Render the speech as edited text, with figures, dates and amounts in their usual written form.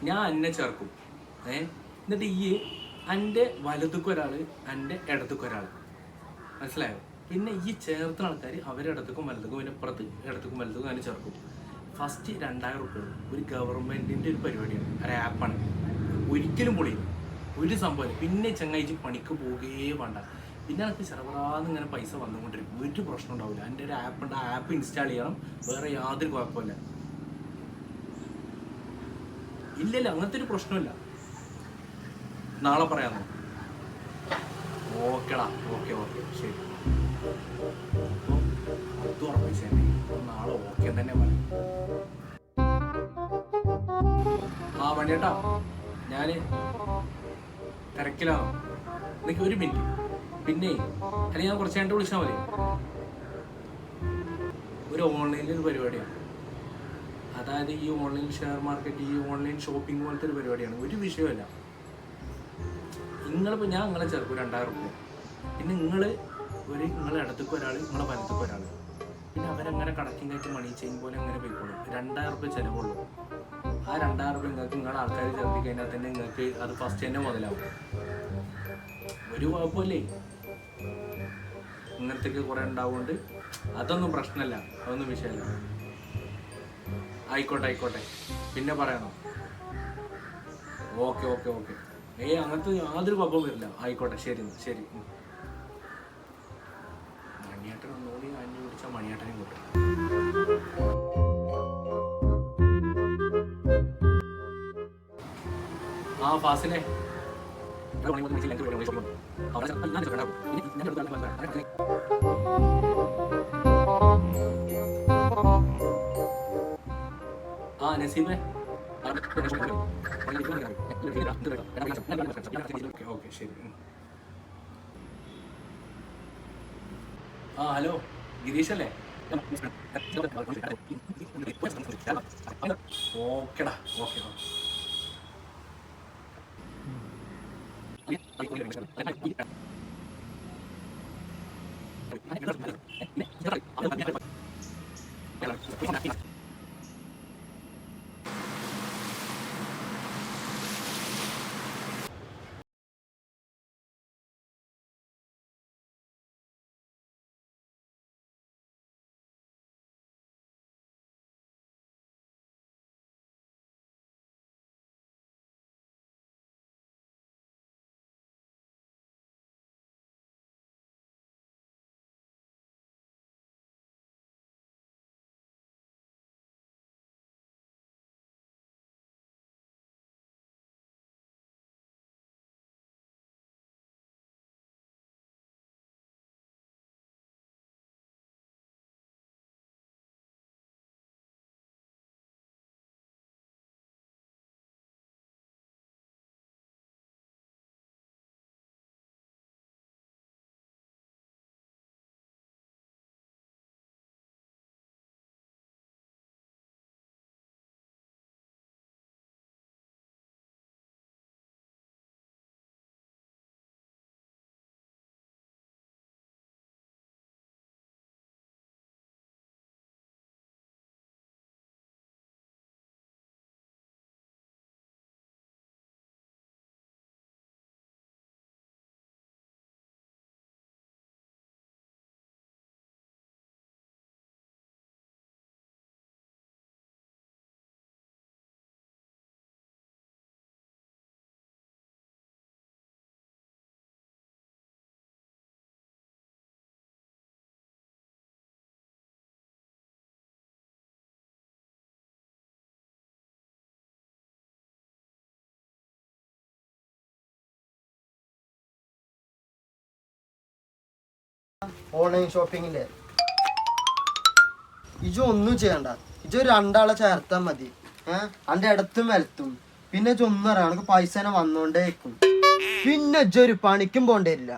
ഞാൻ എന്നെ ചേർക്കും. എന്നിട്ട് ഈ എൻ്റെ വലതുക്ക് ഒരാൾ, എൻ്റെ ഇടത്തുക്ക് ഒരാൾ, മനസ്സിലായോ? പിന്നെ ഈ ചേർത്തുന്ന ആൾക്കാർ അവരുടെ ഇടത്തുക്കും വലതുക്കും, പിന്നെ ഇപ്പുറത്ത് ഇടത്തുക്കും വലതുക്കും അങ്ങനെ ചേർക്കും. ഫസ്റ്റ് 2000 റുപ്യ. ഒരു ഗവൺമെൻറ്റിൻ്റെ ഒരു പരിപാടിയാണ്, ഒരു ആപ്പാണ്. ഒരിക്കലും പൊളിയില്ല, ഒരു സംഭവമില്ല. പിന്നെ ചങ്ങായിച്ച് പണിക്ക് പോകുകയേ വേണ്ട. പിന്നെ എനിക്ക് ചെറുപറാന്ന് ഇങ്ങനെ പൈസ വന്നുകൊണ്ടിരിക്കും, ഒരു പ്രശ്നം ഉണ്ടാവില്ല. എൻ്റെ ഒരു ആപ്പുണ്ട്, ആ ആപ്പ് ഇൻസ്റ്റാൾ ചെയ്യണം, വേറെ യാതൊരു കുഴപ്പമില്ല. ഇല്ലല്ല, അങ്ങനത്തെ ഒരു പ്രശ്നമില്ല. നാളെ പറയാമോ? ഓക്കെടാ, ഓക്കെ ശരി. അത് ഉറപ്പിച്ചേ, നാളെ ഓക്കെ തന്നെ പറയും. ആ വണ്ടിയേട്ടാ, ഞാൻ തിരക്കിലാണോ? എനിക്ക് ഒരു മിനിറ്റ്. പിന്നെ അല്ലെങ്കിൽ ഞാൻ കുറച്ച് കഴിഞ്ഞിട്ട് വിളിച്ചാൽ മതി. ഒരു ഓൺലൈനിൽ ഒരു പരിപാടിയാണ്, അതായത് ഈ ഓൺലൈൻ ഷെയർ മാർക്കറ്റ്, ഈ ഓൺലൈൻ ഷോപ്പിംഗ് പോലത്തെ ഒരു പരിപാടിയാണ്. ഒരു വിഷയമല്ല. നിങ്ങളിപ്പോൾ ഞാൻ നിങ്ങളെ ചേർക്കും 2000 റുപ്യ. പിന്നെ നിങ്ങളെ ഇടത്തേക്ക് ഒരാൾ, നിങ്ങളെ വലത്തേക്ക് ഒരാൾ. പിന്നെ അവരങ്ങനെ കണക്കിങ് ആയിട്ട് മണി ചെയിൻ പോലെ അങ്ങനെ പോയിക്കോളും. 2000 റുപ്യ ചിലവുള്ളൂ. ആ 2000 റുപ്യ നിങ്ങൾക്ക് നിങ്ങളുടെ ആൾക്കാർ ചേർത്തി കഴിഞ്ഞാൽ തന്നെ നിങ്ങൾക്ക് അത് ഫസ്റ്റ് തന്നെ മുതലാവും. ഒരു കുഴപ്പമില്ലേ? ഇങ്ങനത്തേക്ക് കുറേ ഉണ്ടാവുകൊണ്ട് അതൊന്നും പ്രശ്നമല്ല, അതൊന്നും വിഷയമല്ല. ആയിക്കോട്ടെ, പിന്നെ പറയണോ? ഓക്കെ. അങ്ങനത്തെ യാതൊരു കുഴപ്പവും വരില്ല. ആയിക്കോട്ടെ, ശരി. മണിയേട്ടൻ ഒന്നുകൂടി അഞ്ഞു പിടിച്ചാൽ മണിയേട്ടനെയും കൂട്ടും. ആ ഫാസിലെ ആ നസീബേ, ഓക്കെ ശരി. ആ ഹലോ, ഗിരീഷ് അല്ലേ? ഓക്കെടാ, ഓക്കെ. ഓൺലൈൻ ഷോപ്പിങ്ങിന്റെ ഇജൊന്നും ചെയ്യണ്ട. ഇജ് രണ്ടാളെ ചേർത്താൽ മതി. അന്റെ ഇടത്തും വലത്തും. പിന്നെ ഇജൊന്നും അറിയാം, പൈസ വന്നോണ്ടേക്കും. പിന്നെ ഇജൊരു പണിക്കും പോണ്ടില്ല.